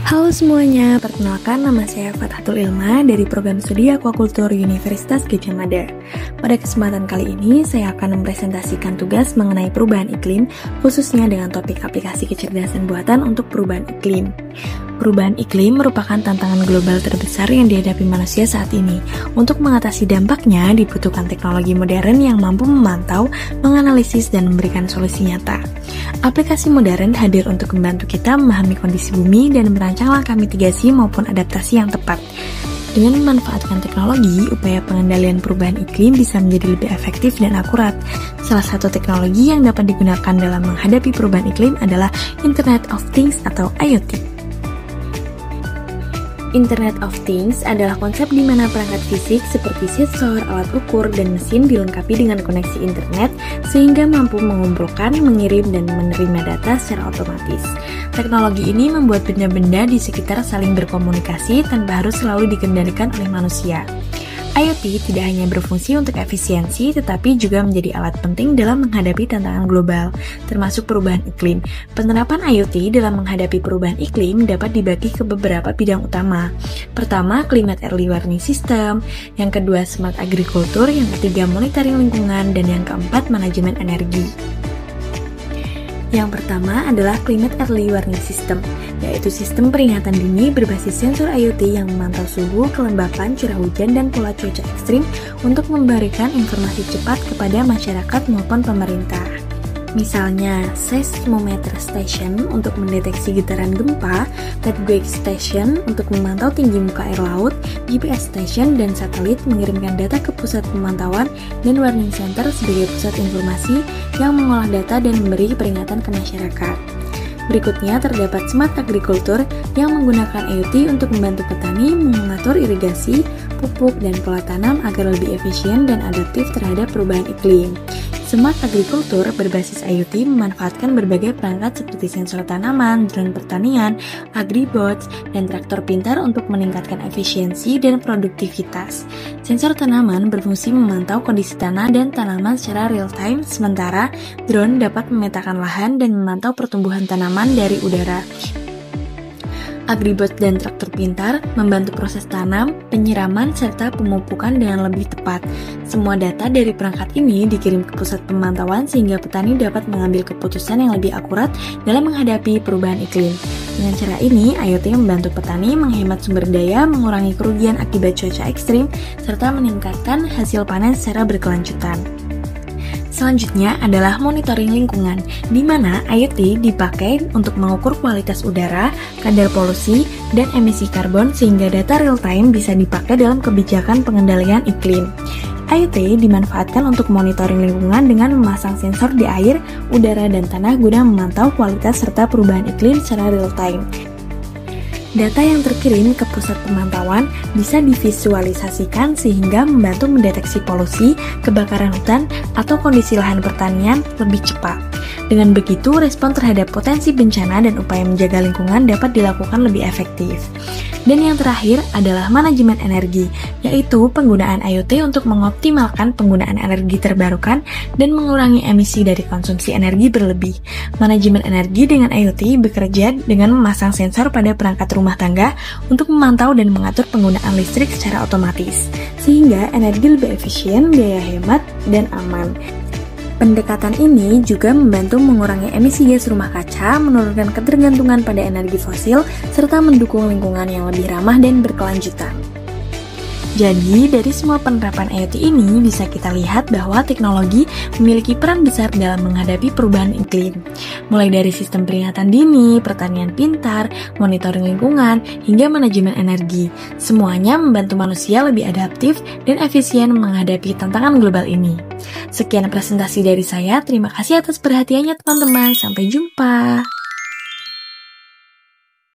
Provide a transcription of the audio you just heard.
Halo semuanya, perkenalkan nama saya Fathatul Ilma dari Program Studi Aquaculture Universitas Gadjah Mada. Pada kesempatan kali ini, saya akan mempresentasikan tugas mengenai perubahan iklim, khususnya dengan topik aplikasi kecerdasan buatan untuk perubahan iklim. Perubahan iklim merupakan tantangan global terbesar yang dihadapi manusia saat ini. Untuk mengatasi dampaknya, dibutuhkan teknologi modern yang mampu memantau, menganalisis, dan memberikan solusi nyata. Aplikasi modern hadir untuk membantu kita memahami kondisi bumi dan merancang langkah mitigasi maupun adaptasi yang tepat. Dengan memanfaatkan teknologi, upaya pengendalian perubahan iklim bisa menjadi lebih efektif dan akurat. Salah satu teknologi yang dapat digunakan dalam menghadapi perubahan iklim adalah Internet of Things atau IoT. Internet of Things adalah konsep di mana perangkat fisik seperti sensor, alat ukur, dan mesin dilengkapi dengan koneksi internet sehingga mampu mengumpulkan, mengirim, dan menerima data secara otomatis. Teknologi ini membuat benda-benda di sekitar saling berkomunikasi tanpa harus selalu dikendalikan oleh manusia. IoT tidak hanya berfungsi untuk efisiensi, tetapi juga menjadi alat penting dalam menghadapi tantangan global, termasuk perubahan iklim. Penerapan IoT dalam menghadapi perubahan iklim dapat dibagi ke beberapa bidang utama. Pertama, Climate Early Warning System, yang kedua, Smart Agriculture, yang ketiga, Monitoring Lingkungan, dan yang keempat, Manajemen Energi. Yang pertama adalah Climate Early Warning System, yaitu sistem peringatan dini berbasis sensor IoT yang memantau suhu, kelembapan, curah hujan, dan pola cuaca ekstrim untuk memberikan informasi cepat kepada masyarakat maupun pemerintah. Misalnya, Seismometer Station untuk mendeteksi getaran gempa, Earthquake Station untuk memantau tinggi muka air laut, GPS Station dan satelit mengirimkan data ke pusat pemantauan, dan Warning Center sebagai pusat informasi yang mengolah data dan memberi peringatan ke masyarakat. Berikutnya terdapat Smart Agriculture yang menggunakan IoT untuk membantu petani mengatur irigasi, pupuk, dan pola tanam agar lebih efisien dan adaptif terhadap perubahan iklim. Smart Agriculture berbasis IoT memanfaatkan berbagai perangkat seperti sensor tanaman, drone pertanian, agribots, dan traktor pintar untuk meningkatkan efisiensi dan produktivitas. Sensor tanaman berfungsi memantau kondisi tanah dan tanaman secara real-time, sementara drone dapat memetakan lahan dan memantau pertumbuhan tanaman dari udara. Agribot dan traktor pintar membantu proses tanam, penyiraman, serta pemupukan dengan lebih tepat. Semua data dari perangkat ini dikirim ke pusat pemantauan sehingga petani dapat mengambil keputusan yang lebih akurat dalam menghadapi perubahan iklim. Dengan cara ini, IoT membantu petani menghemat sumber daya, mengurangi kerugian akibat cuaca ekstrim, serta meningkatkan hasil panen secara berkelanjutan. Selanjutnya adalah monitoring lingkungan, di mana IoT dipakai untuk mengukur kualitas udara, kadar polusi, dan emisi karbon sehingga data real-time bisa dipakai dalam kebijakan pengendalian iklim. IoT dimanfaatkan untuk monitoring lingkungan dengan memasang sensor di air, udara, dan tanah guna memantau kualitas serta perubahan iklim secara real-time. Data yang terkirim ke pusat pemantauan bisa divisualisasikan sehingga membantu mendeteksi polusi, kebakaran hutan, atau kondisi lahan pertanian lebih cepat. Dengan begitu, respon terhadap potensi bencana dan upaya menjaga lingkungan dapat dilakukan lebih efektif. Dan yang terakhir adalah manajemen energi, yaitu penggunaan IoT untuk mengoptimalkan penggunaan energi terbarukan dan mengurangi emisi dari konsumsi energi berlebih. Manajemen energi dengan IoT bekerja dengan memasang sensor pada perangkat rumah tangga untuk memantau dan mengatur penggunaan listrik secara otomatis, sehingga energi lebih efisien, biaya hemat, dan aman. Pendekatan ini juga membantu mengurangi emisi gas rumah kaca, menurunkan ketergantungan pada energi fosil, serta mendukung lingkungan yang lebih ramah dan berkelanjutan. Jadi, dari semua penerapan IoT ini bisa kita lihat bahwa teknologi memiliki peran besar dalam menghadapi perubahan iklim. Mulai dari sistem peringatan dini, pertanian pintar, monitoring lingkungan, hingga manajemen energi. Semuanya membantu manusia lebih adaptif dan efisien menghadapi tantangan global ini. Sekian presentasi dari saya, terima kasih atas perhatiannya teman-teman, sampai jumpa.